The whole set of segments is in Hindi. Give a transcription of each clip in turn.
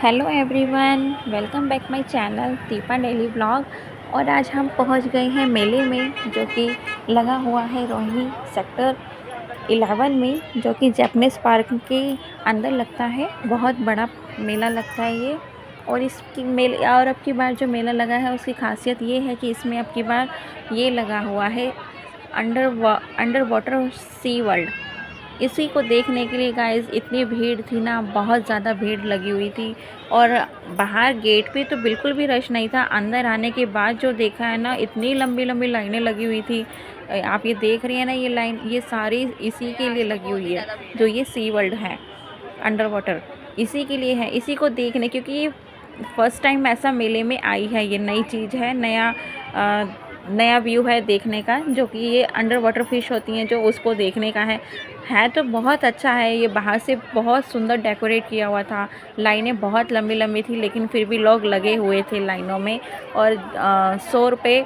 Hello everyone, welcome back my channel Deepa daily blog. और आज हम पहुंच गए हैं मेले में, जो कि लगा हुआ है रोहिणी सेक्टर 11 में, जो कि जैपनीज़ पार्क के अंदर लगता है। बहुत बड़ा मेला लगता है ये। और इसकी मेले और अब की बार जो मेला लगा है उसकी खासियत ये है कि इसमें अब की बार ये लगा हुआ है अंडर वाटर सी वर्ल्ड। इसी को देखने के लिए गाइस इतनी भीड़ थी ना, बहुत ज़्यादा भीड़ लगी हुई थी। और बाहर गेट पे तो बिल्कुल भी रश नहीं था। अंदर आने के बाद जो देखा है ना, इतनी लंबी लंबी लाइनें लगी हुई थी। आप ये देख रही हैं ना, ये लाइन ये सारी इसी के लिए लगी हुई है। जो ये सी वर्ल्ड है अंडर वाटर, इसी के लिए है, इसी को देखने, क्योंकि ये फर्स्ट टाइम ऐसा मेले में आई है। ये नई चीज़ है, नया व्यू है देखने का, जो कि ये अंडर वाटर फिश होती हैं जो उसको देखने का है तो बहुत अच्छा है। ये बाहर से बहुत सुंदर डेकोरेट किया हुआ था। लाइनें बहुत लंबी लंबी थी, लेकिन फिर भी लोग लगे हुए थे लाइनों में। और 100 रुपये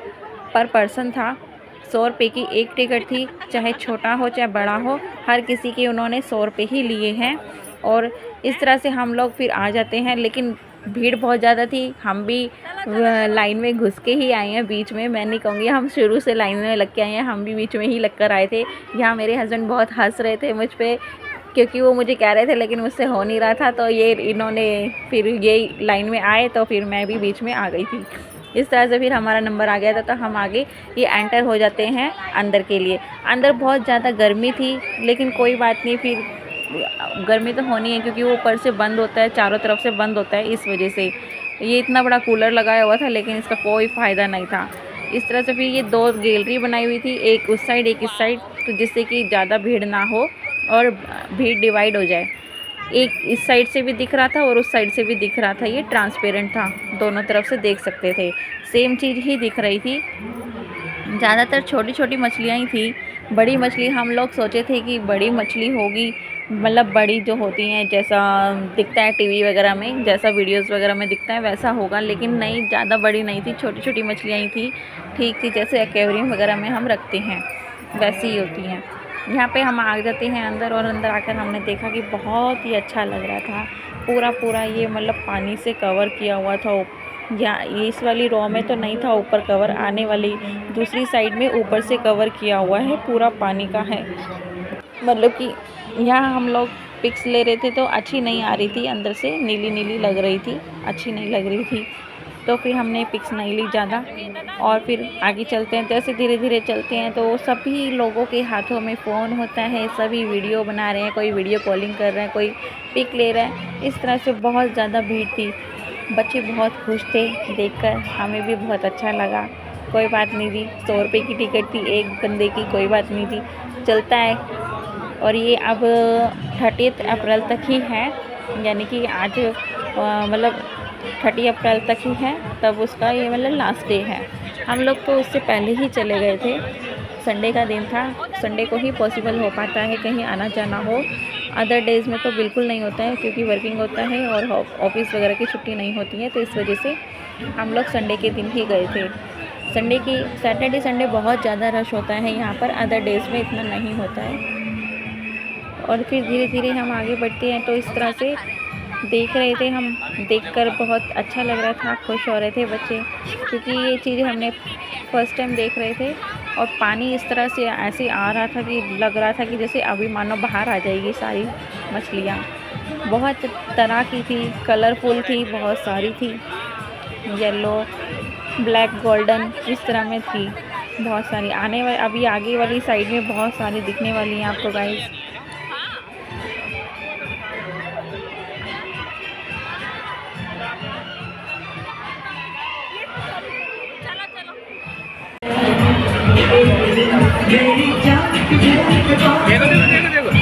पर पर्सन था। 100 रुपये की एक टिकट थी, चाहे छोटा हो चाहे बड़ा हो, हर किसी के उन्होंने 100 रुपये ही लिए हैं। और इस तरह से हम लोग फिर आ जाते हैं, लेकिन भीड़ बहुत ज़्यादा थी। हम भी लाइन में घुस के ही आए हैं बीच में। मैं नहीं कहूँगी हम शुरू से लाइन में लग के आए हैं, हम भी बीच में ही लग कर आए थे। यहाँ मेरे हस्बैंड बहुत हंस रहे थे मुझ पे, क्योंकि वो मुझे कह रहे थे लेकिन मुझसे हो नहीं रहा था। तो ये इन्होंने फिर ये लाइन में आए तो फिर मैं भी बीच में आ गई थी। इस तरह से फिर हमारा नंबर आ गया था, तो हम आगे ये एंटर हो जाते हैं अंदर के लिए। अंदर बहुत ज़्यादा गर्मी थी, लेकिन कोई बात नहीं, फिर गर्मी तो होनी है क्योंकि वो ऊपर से बंद होता है, चारों तरफ से बंद होता है। इस वजह से ये इतना बड़ा कूलर लगाया हुआ था, लेकिन इसका कोई फ़ायदा नहीं था। इस तरह से फिर ये दो गैलरी बनाई हुई थी, एक उस साइड एक इस साइड, तो जिससे कि ज़्यादा भीड़ ना हो और भीड़ डिवाइड हो जाए। एक इस साइड से भी दिख रहा था और उस साइड से भी दिख रहा था। ये ट्रांसपेरेंट था, दोनों तरफ से देख सकते थे, सेम चीज़ ही दिख रही थी। ज़्यादातर छोटी छोटी मछलियाँ ही थी। बड़ी मछली हम लोग सोचे थे कि बड़ी मछली होगी, मतलब बड़ी जो होती हैं, जैसा दिखता है टीवी वगैरह में, जैसा वीडियोस वगैरह में दिखता है वैसा होगा, लेकिन नहीं, ज़्यादा बड़ी नहीं थी, छोटी छोटी मछलियाँ ही थी। ठीक थी, जैसे एक्वेरियम वगैरह में हम रखते हैं वैसी ही होती हैं। यहाँ पे हम आ जाते हैं अंदर, और अंदर आकर हमने देखा कि बहुत ही अच्छा लग रहा था। पूरा पूरा ये मतलब पानी से कवर किया हुआ था। या इस वाली रो में तो नहीं था ऊपर कवर, आने वाली दूसरी साइड में ऊपर से कवर किया हुआ है, पूरा पानी का है। मतलब कि यहाँ हम लोग पिक्स ले रहे थे तो अच्छी नहीं आ रही थी, अंदर से नीली नीली लग रही थी, अच्छी नहीं लग रही थी, तो फिर हमने पिक्स नहीं ली ज़्यादा। और फिर आगे चलते हैं, जैसे धीरे धीरे चलते हैं तो सभी लोगों के हाथों में फ़ोन होता है, सभी वीडियो बना रहे हैं, कोई वीडियो कॉलिंग कर रहा है, कोई पिक ले रहा है। इस तरह से बहुत ज़्यादा भीड़ थी। बच्चे बहुत खुश थे देखकर, हमें भी बहुत अच्छा लगा। कोई बात नहीं थी, 100 रुपये की टिकट थी एक बंदे की, कोई बात नहीं थी, चलता है। और ये अब 30 अप्रैल तक ही है, यानी कि आज मतलब 30 अप्रैल तक ही है, तब उसका ये मतलब लास्ट डे है। हम लोग तो उससे पहले ही चले गए थे, संडे का दिन था, संडे को ही पॉसिबल हो पाता है कहीं आना जाना हो। अदर डेज़ में तो बिल्कुल नहीं होता है, क्योंकि वर्किंग होता है और ऑफिस वगैरह की छुट्टी नहीं होती है, तो इस वजह से हम लोग संडे के दिन ही गए थे। सैटरडे संडे बहुत ज़्यादा रश होता है यहाँ पर, अदर डेज़ में इतना नहीं होता है। और फिर धीरे धीरे हम आगे बढ़ते हैं, तो इस तरह से देख रहे थे हम, देखकर बहुत अच्छा लग रहा था, खुश हो रहे थे बच्चे, क्योंकि ये चीज़ हमने फर्स्ट टाइम देख रहे थे। और पानी इस तरह से ऐसे आ रहा था कि लग रहा था कि जैसे अभी मानो बाहर आ जाएगी सारी मछलियाँ। बहुत तरह की थी, कलरफुल थी, बहुत सारी थी, येलो, ब्लैक, गोल्डन, इस तरह में थी बहुत सारी। आने वाली अभी आगे वाली साइड में बहुत सारी दिखने वाली हैं आपको गाइस। देखो देखो देखो देखो।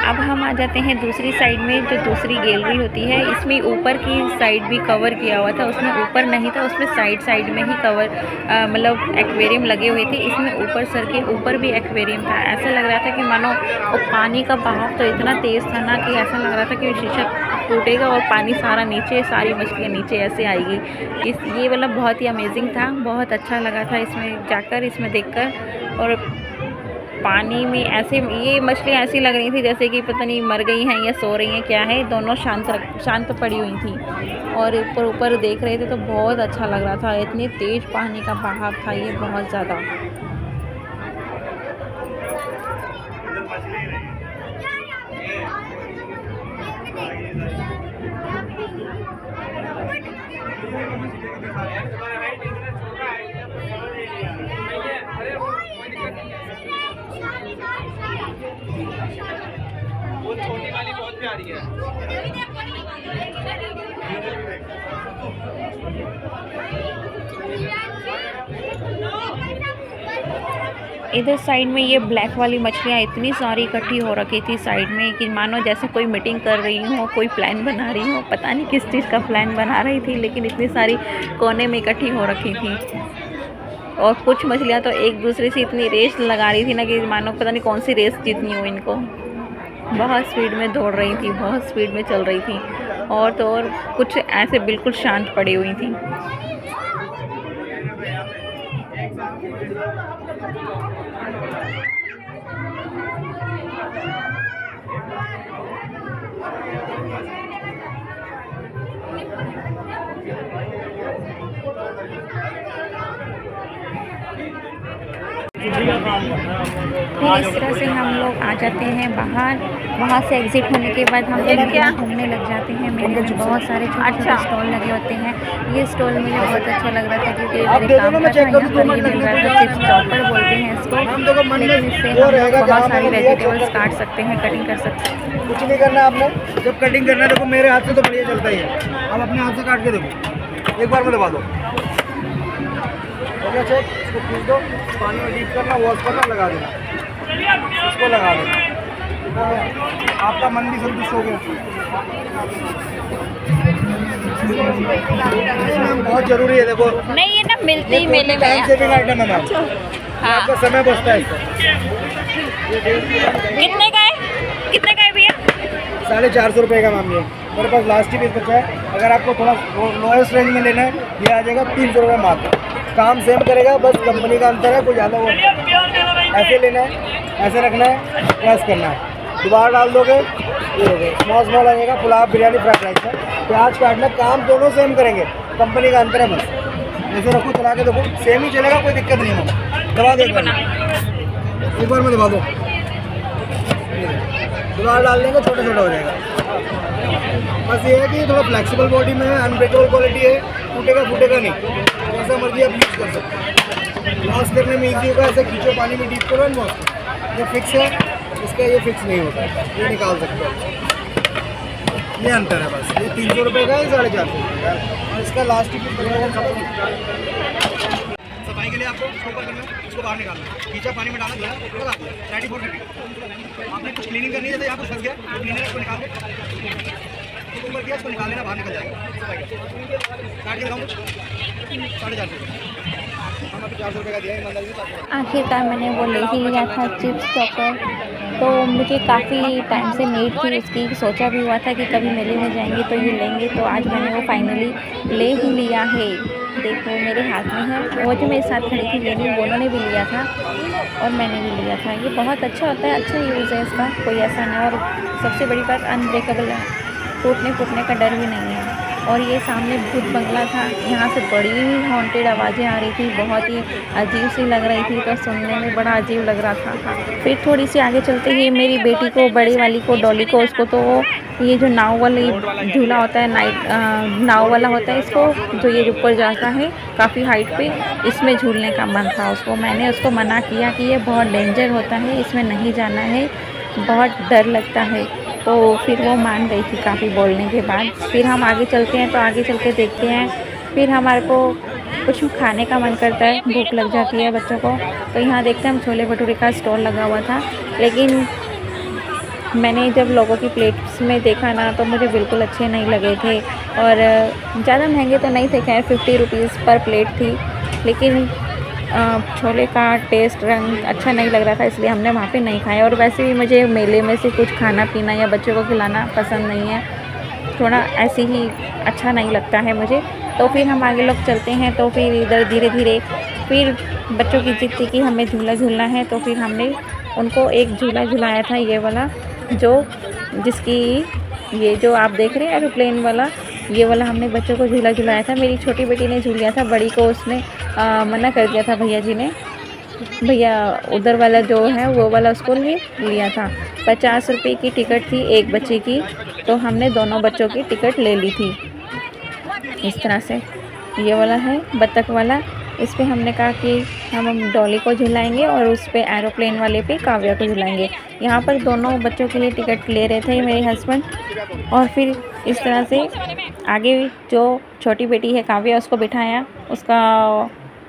अब हम आ जाते हैं दूसरी साइड में, जो दूसरी गैलरी होती है। इसमें ऊपर की साइड भी कवर किया हुआ था, उसमें ऊपर नहीं था, उसमें साइड साइड में ही कवर मतलब एक्वेरियम लगे हुए थे। इसमें ऊपर सर के ऊपर भी एक्वेरियम था। ऐसा लग रहा था कि मानो वो पानी का बहाव तो इतना तेज़ था ना, कि ऐसा लग रहा था कि शीशा टूटेगा और पानी सारा नीचे, सारी मछलियाँ नीचे ऐसे आएगी। ये वाला बहुत ही अमेजिंग था, बहुत अच्छा लगा था इसमें जाकर, इसमें देखकर। और पानी में ऐसे ये मछलियाँ ऐसी लग रही थी जैसे कि पता नहीं मर गई हैं या सो रही हैं, क्या है। दोनों शांत पड़ी हुई थी और ऊपर ऊपर देख रहे थे तो बहुत अच्छा लग रहा था। इतनी तेज़ पानी का बहाव था ये, बहुत ज़्यादा। वो छोटी वाली बहुत प्यारी है। इधर साइड में ये ब्लैक वाली मछलियाँ इतनी सारी इकट्ठी हो रखी थी साइड में कि मानो जैसे कोई मीटिंग कर रही हो, कोई प्लान बना रही हो। पता नहीं किस चीज़ का प्लान बना रही थी, लेकिन इतनी सारी कोने में इकट्ठी हो रखी थी। और कुछ मछलियाँ तो एक दूसरे से इतनी रेस लगा रही थी ना कि मानो पता नहीं कौन सी रेस जीतनी हो इनको। बहुत स्पीड में दौड़ रही थी, बहुत स्पीड में चल रही थी। और तो और कुछ ऐसे बिल्कुल शांत पड़ी हुई थी। फिर इस तरह से हम लोग आ जाते हैं बाहर। वहाँ से एग्ज़िट होने के बाद हम लोग घूमने लग जाते हैं। मेले में बहुत सारे छोटे स्टॉल लगे होते हैं। ये स्टॉल मुझे बहुत अच्छा लग रहा था क्योंकि मेरे काम का था। यहाँ पर ये मिल रहा था, चिप्स चॉपर बोलते हैं इसको, लेकिन इससे हम लोग बहुत सारी वेजिटेबल्स काट सकते हैं, कटिंग कर सकते हैं। कुछ नहीं करना आपने, जब कटिंग करना है देखो मेरे हाथ से तो बढ़िया चलता ही है। आप अपने हाथ से काट के देखो, एक बार में दबा दो। हो गया चेक, इसको खींच दो, पानी में डीप करना, वॉश करना, लगा देना, इसको लगा देना। आपका मन भी संतुष्ट हो गया। मैम बहुत जरूरी है, देखो नहीं ये ना मिलती ही मेले में टाइम सेविंग आइटम है मैम। हाँ। आपका समय बचता है इससे। कितने का है भैया? 450 रुपये का मैम। ये मेरे पास लास्ट ही पीस बचा है। अगर आपको थोड़ा लोएस्ट रेंज में लेना है, ये आ जाएगा 300 रुपये मात्र। काम सेम करेगा, बस कंपनी का अंतर है, कोई ज़्यादा वो ऐसे लेना है, ऐसे रखना है, प्रेस करना है, दोबारा डाल दोगे, ये हो गया। स्मॉल आएगा, पुलाव, बिरयानी, फ्राइड राइस है। प्याज काटना, काम दोनों सेम करेंगे, कंपनी का अंतर है बस। ऐसे रखो, चला के देखो, सेम ही चलेगा, कोई दिक्कत नहीं है। दबा दो, एक बार में दबा दो, दोबारा डाल देंगे, छोटा छोटा हो जाएगा। बस ये है कि थोड़ा फ्लेक्सिबल बॉडी में है, अनब्रेकेबल क्वालिटी है, फूटेगा नहीं, जैसा मर्जी आप यूज़ कर सकते हैं। वॉश करने में ईजी होगा, ऐसे खींचो, पानी में डीप करो, वॉश। ये फिक्स है, इसका ये फिक्स नहीं होता है, ये निकाल सकते हो। ये अंतर है बस। ये 300 रुपये का है, 450 का, और इसका लास्ट की सफाई के लिए आपको इसको ऊपर करना है, इसको बाहर निकालना है, खींचा, पानी में डालना, लगा दिया, रेडी फॉर कटिंग। आपने कुछ क्लीनिंग करनी है, जैसे यहाँ कुछ फंस गया, तो क्लीनर इसको निकाल के ऊपर किया, इसको निकाल लेना, बाहर निकल जाएगा। काट के दिखाऊँ, 450 रुपये। हम अभी 400 रुपये का दिया है। आखिरकार मैंने वो ले ही लिया था, चिप्स चॉपर। तो मुझे काफ़ी टाइम से नीड थी उसकी, सोचा भी हुआ था कि कभी मेले में जाएंगे तो ये लेंगे, तो आज मैंने वो फाइनली ले ही लिया है। देखो मेरे हाथ में है। वो जो मेरे साथ खड़ी थी लेनी, वो उन्होंने भी लिया था और मैंने भी लिया था। ये बहुत अच्छा होता है, अच्छा यूज़ है इसका, कोई ऐसा नहीं। और सबसे बड़ी बात अनब्रेकेबल है, टूटने फूटने का डर भी नहीं है। और ये सामने भूत बंगला था, यहाँ से बड़ी ही हॉन्टेड आवाज़ें आ रही थी, बहुत ही अजीब सी लग रही थी, तो सुनने में बड़ा अजीब लग रहा था। फिर थोड़ी सी आगे चलते ही मेरी बेटी को, बड़ी वाली को, डॉली को, उसको तो ये जो नाव वाली झूला होता है, नाव वाला होता है इसको, जो ये ऊपर जाता है काफ़ी हाइट पे, इसमें झूलने का मन था उसको। मैंने उसको मना किया कि ये बहुत डेंजर होता है, इसमें नहीं जाना है, बहुत डर लगता है। तो फिर वो मान गई थी काफ़ी बोलने के बाद। फिर हम आगे चलते हैं, तो आगे चल के देखते हैं। फिर हमारे को कुछ खाने का मन करता है, भूख लग जाती है बच्चों को, तो यहाँ देखते हैं हम छोले भटूरे का स्टॉल लगा हुआ था। लेकिन मैंने जब लोगों की प्लेट्स में देखा ना, तो मुझे बिल्कुल अच्छे नहीं लगे थे। और ज़्यादा महंगे तो नहीं थे, खैर 50 रुपीज़ पर प्लेट थी, लेकिन छोले का टेस्ट, रंग अच्छा नहीं लग रहा था, इसलिए हमने वहाँ पे नहीं खाया। और वैसे भी मुझे मेले में से कुछ खाना पीना या बच्चों को खिलाना पसंद नहीं है, थोड़ा ऐसे ही अच्छा नहीं लगता है मुझे। तो फिर हम आगे लोग चलते हैं। तो फिर इधर धीरे धीरे फिर बच्चों की जिद थी कि हमें झूला झूलना है, तो फिर हमने उनको एक झूला झुलाया था, ये वाला जिसकी ये जो आप देख रहे हैं एरोप्लेन वाला, ये वाला हमने बच्चों को झूला झुलाया था। मेरी छोटी बेटी ने झूल लिया था, बड़ी को उसने मना कर दिया था भैया जी ने। भैया उधर वाला जो है वो वाला उसको लिया था। 50 रुपये की टिकट थी एक बच्चे की, तो हमने दोनों बच्चों की टिकट ले ली थी। इस तरह से ये वाला है बत्तख वाला, इस पे हमने कहा कि हम डॉली को झुलाएंगे और उस पे एरोप्लेन वाले पे काव्या को झुलाएंगे। यहाँ पर दोनों बच्चों के लिए टिकट ले रहे थे मेरे हस्बैंड। और फिर इस तरह से आगे जो छोटी बेटी है काव्या, उसको बिठाया।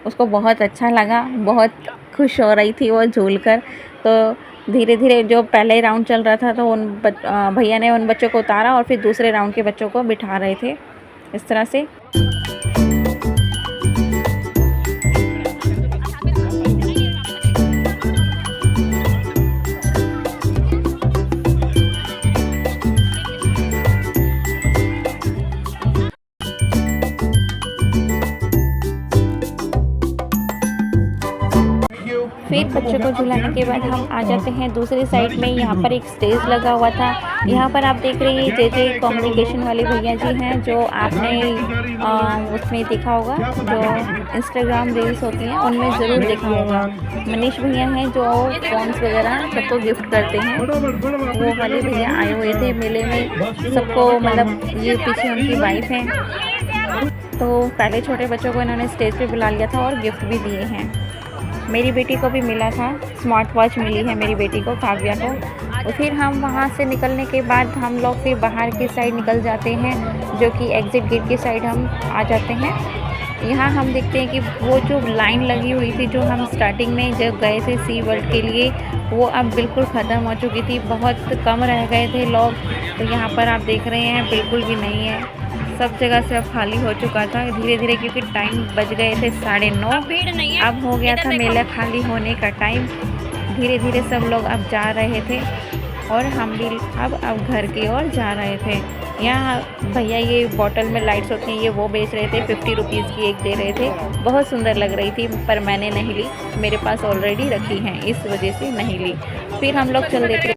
उसको बहुत अच्छा लगा, बहुत खुश हो रही थी वो झूल कर। तो धीरे धीरे जो पहले राउंड चल रहा था, तो उन भैया ने उन बच्चों को उतारा और फिर दूसरे राउंड के बच्चों को बिठा रहे थे इस तरह से। फिर बच्चों को झुलाने के बाद हम आ जाते हैं दूसरी साइड में। यहाँ पर एक स्टेज लगा हुआ था। यहाँ पर आप देख रहे हैं जे कम्युनिकेशन वाले भैया जी हैं, जो आपने उसमें देखा होगा, जो इंस्टाग्राम रील्स होती हैं उनमें ज़रूर देखा होगा। मनीष भैया हैं जो फ़ोन्स वगैरह सबको गिफ्ट करते हैं, वो वाले भैया आए हुए थे मेले में सबको, मतलब ये पीछे उनकी वाइफ हैं। तो पहले छोटे बच्चों को इन्होंने स्टेज पे बुला लिया था और गिफ्ट भी दिए हैं। मेरी बेटी को भी मिला था, स्मार्ट वॉच मिली है मेरी बेटी को, काव्या को। तो फिर हम वहाँ से निकलने के बाद हम लोग फिर बाहर की साइड निकल जाते हैं, जो कि एग्ज़िट गेट की साइड हम आ जाते हैं। यहाँ हम देखते हैं कि वो जो लाइन लगी हुई थी, जो हम स्टार्टिंग में जब गए थे सी वर्ल्ड के लिए, वो अब बिल्कुल ख़त्म हो चुकी थी। बहुत कम रह गए थे लोग। तो यहाँ पर आप देख रहे हैं बिल्कुल भी नहीं है, सब जगह से अब खाली हो चुका था धीरे धीरे, क्योंकि टाइम बज गए थे 9:30। अब हो गया था मेला खाली होने का टाइम। धीरे धीरे सब लोग अब जा रहे थे और हम भी अब घर की ओर जा रहे थे। यहाँ भैया ये बॉटल में लाइट्स होती हैं, ये वो बेच रहे थे, 50 रुपीज़ की एक दे रहे थे। बहुत सुंदर लग रही थी, पर मैंने नहीं ली, मेरे पास ऑलरेडी रखी हैं, इस वजह से नहीं ली। फिर हम लोग चल देते